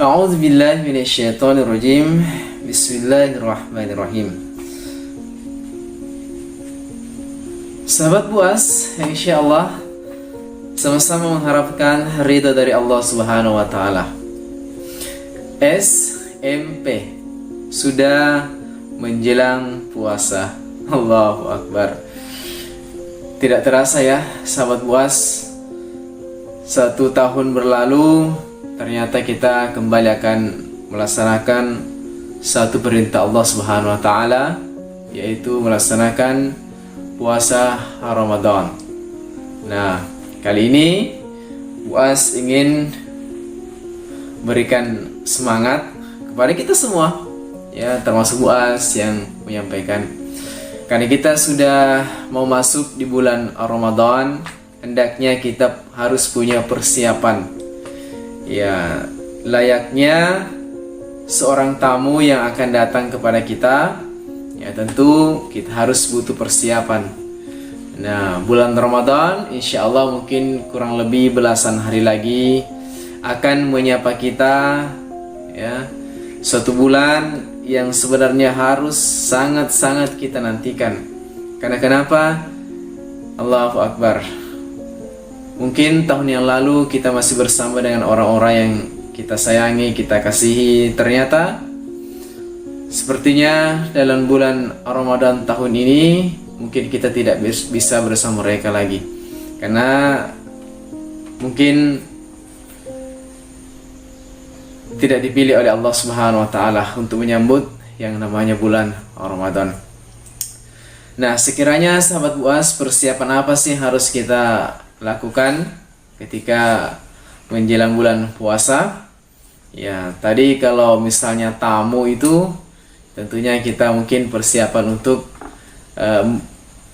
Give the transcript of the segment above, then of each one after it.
A'udzubillahi minasyaitonirrajim. Bismillahirrahmanirrahim. Sahabat Buas, insyaallah sama-sama mengharapkan ridha dari Allah Subhanahu wa taala. SMP sudah menjelang puasa. Allahu Akbar. Tidak terasa ya, sahabat Buas, 1 tahun berlalu, ternyata kita kembali akan melaksanakan satu perintah Allah Subhanahu wa taala, yaitu melaksanakan puasa Ramadan. Nah, kali ini Buas ingin berikan semangat kepada kita semua, ya, termasuk Buas yang menyampaikan. Karena kita sudah mau masuk di bulan Ramadan, hendaknya kita harus punya persiapan. Ya, layaknya seorang tamu yang akan datang kepada kita, ya tentu kita harus butuh persiapan. Nah, bulan Ramadan insya Allah mungkin kurang lebih belasan hari lagi akan menyapa kita, ya, suatu bulan yang sebenarnya harus sangat-sangat kita nantikan. Karena kenapa? Allahu Akbar. Mungkin tahun yang lalu kita masih bersama dengan orang-orang yang kita sayangi, kita kasihi. Ternyata sepertinya dalam bulan Ramadan tahun ini mungkin kita tidak bisa bersama mereka lagi. Karena mungkin tidak dipilih oleh Allah Subhanahu wa taala untuk menyambut yang namanya bulan Ramadan. Nah, sekiranya sahabat Buas, persiapan apa sih harus kita lakukan ketika menjelang bulan puasa? Ya, tadi kalau misalnya tamu itu tentunya kita mungkin persiapan untuk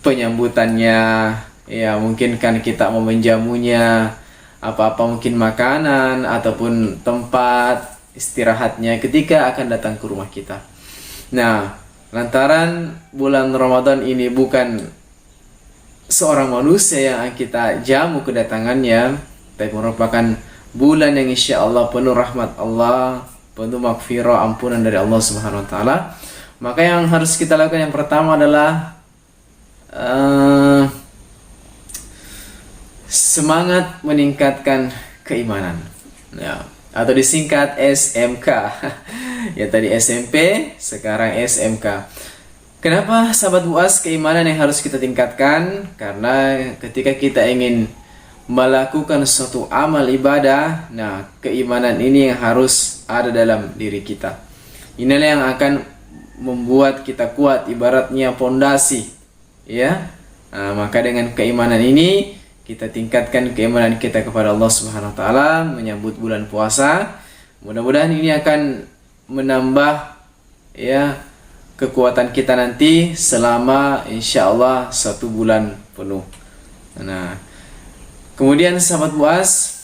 penyambutannya, ya mungkin kan kita mau menjamunya, apa-apa mungkin makanan ataupun tempat istirahatnya ketika akan datang ke rumah kita. Nah, lantaran bulan Ramadan ini bukan seorang manusia yang kita jamu kedatangannya, tapi merupakan bulan yang insya Allah penuh rahmat Allah, penuh maghfirah, ampunan dari Allah Subhanahu wa taala. Maka yang harus kita lakukan yang pertama adalah semangat meningkatkan keimanan, ya, atau disingkat SMK. Ya, tadi SMP, sekarang SMK. Kenapa sahabat Buas keimanan yang harus kita tingkatkan? Karena ketika kita ingin melakukan suatu amal ibadah, nah keimanan ini yang harus ada dalam diri kita. Inilah yang akan membuat kita kuat, ibaratnya pondasi, ya. Nah, maka dengan keimanan ini kita tingkatkan keimanan kita kepada Allah Subhanahu wa taala menyambut bulan puasa. Mudah-mudahan ini akan menambah, ya, kekuatan kita nanti selama insya Allah 1 bulan penuh. Nah, kemudian sahabat Buas,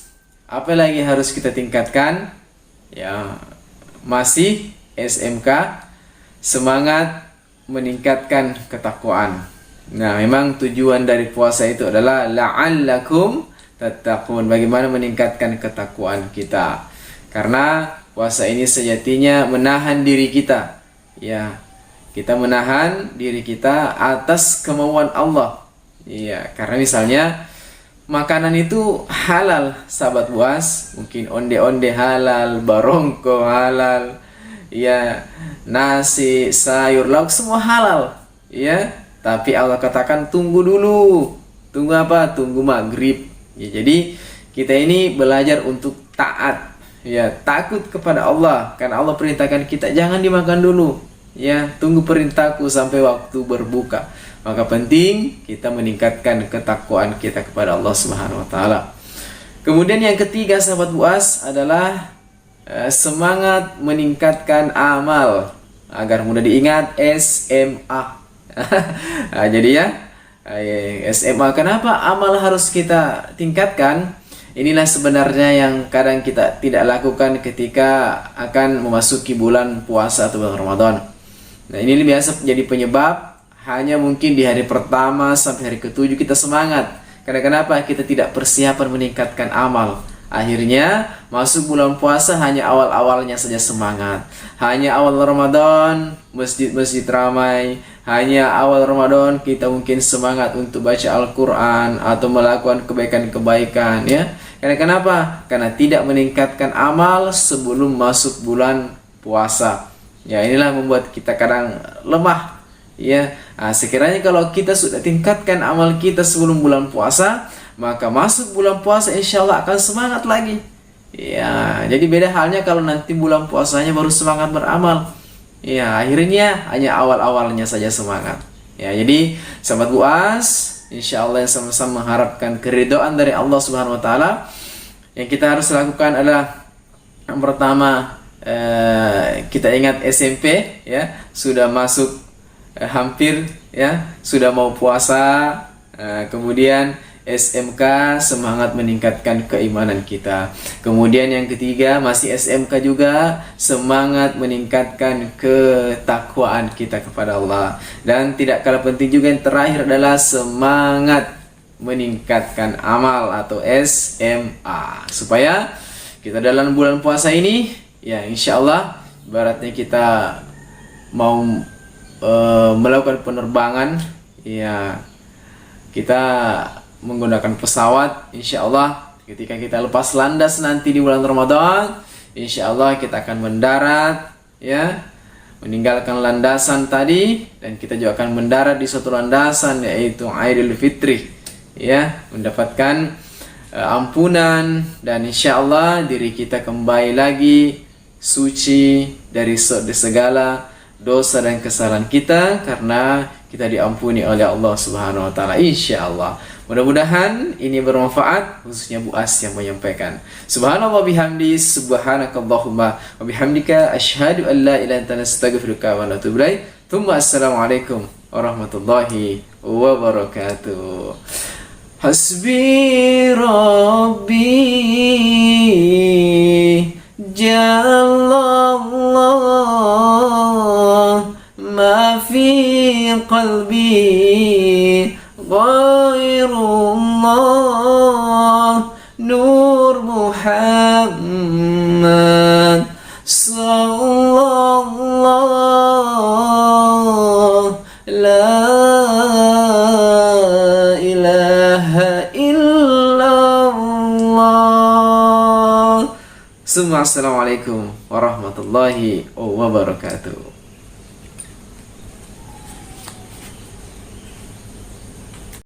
apa lagi harus kita tingkatkan? Ya, masih SMK, semangat meningkatkan ketakwaan. Nah, memang tujuan dari puasa itu adalah la'allakum tattaqun, bagaimana meningkatkan ketakwaan kita. Karena puasa ini sejatinya menahan diri kita, ya, kita menahan diri kita atas kemauan Allah. Iya, karena misalnya makanan itu halal, sahabat Buas, mungkin onde-onde halal, barongko halal, ya, nasi, sayur, lauk semua halal, ya. Tapi Allah katakan tunggu dulu. Tunggu apa? Tunggu maghrib. Ya, jadi kita ini belajar untuk taat, ya, takut kepada Allah. Karena Allah perintahkan kita jangan dimakan dulu, ya, tunggu perintahku sampai waktu berbuka. Maka penting kita meningkatkan ketakwaan kita kepada Allah Subhanahu wa taala. Kemudian yang ketiga sahabat Buas adalah semangat meningkatkan amal agar mudah diingat, SMA. Nah, jadi ya, SMA, kenapa amal harus kita tingkatkan? Inilah sebenarnya yang kadang kita tidak lakukan ketika akan memasuki bulan puasa atau bulan Ramadan. Nah, ini biasa jadi penyebab hanya mungkin di hari pertama sampai hari ketujuh kita semangat. Karena kenapa? Kita tidak persiapan meningkatkan amal. Akhirnya masuk bulan puasa hanya awal-awalnya saja semangat. Hanya awal Ramadan masjid-masjid ramai. Hanya awal Ramadan kita mungkin semangat untuk baca Al-Quran atau melakukan kebaikan-kebaikan, ya. Karena kenapa? Karena tidak meningkatkan amal sebelum masuk bulan puasa. Ya, inilah membuat kita kadang lemah. Ya, sekiranya kalau kita sudah tingkatkan amal kita sebelum bulan puasa, maka masuk bulan puasa insya Allah akan semangat lagi. Ya, jadi beda halnya kalau nanti bulan puasanya baru semangat beramal. Ya, akhirnya hanya awal-awalnya saja semangat. Ya, jadi sahabat buas, insya Allah yang sama-sama mengharapkan keridhaan dari Allah Subhanahu Wa Taala. Yang kita harus lakukan adalah yang pertama, kita ingat SMP, ya, sudah masuk hampir, ya, sudah mau puasa. Kemudian SMK, semangat meningkatkan keimanan kita. Kemudian yang ketiga, masih SMK juga, semangat meningkatkan ketakwaan kita kepada Allah. Dan tidak kalah penting juga yang terakhir adalah semangat meningkatkan amal atau SMA. Supaya kita dalam bulan puasa ini, ya insya Allah, ibaratnya kita mau melakukan penerbangan, ya kita menggunakan pesawat, insya Allah ketika kita lepas landas nanti di bulan Ramadan, insya Allah kita akan mendarat, ya, meninggalkan landasan tadi, dan kita juga akan mendarat di suatu landasan yaitu Idul Fitri, ya, mendapatkan ampunan, dan insya Allah diri kita kembali lagi suci dari segala dosa dan kesalahan kita karena kita diampuni oleh Allah Subhanahu Wa Taala, insya Allah. Mudah-mudahan ini bermanfaat, khususnya Bu As yang menyampaikan. Subhanallah bihamdi, subhanakallahumma wa bihamdika, asyhadu an la ilaha illa anta, astaghfiruka wa atubu ilaik. Assalamualaikum warahmatullahi wabarakatuh. Hasbi Rabbi Jallallah ma fi qalbi Ghairullah Nur Muhammad Sallallahu La ilaha illallah. Assalamualaikum warahmatullahi wabarakatuh.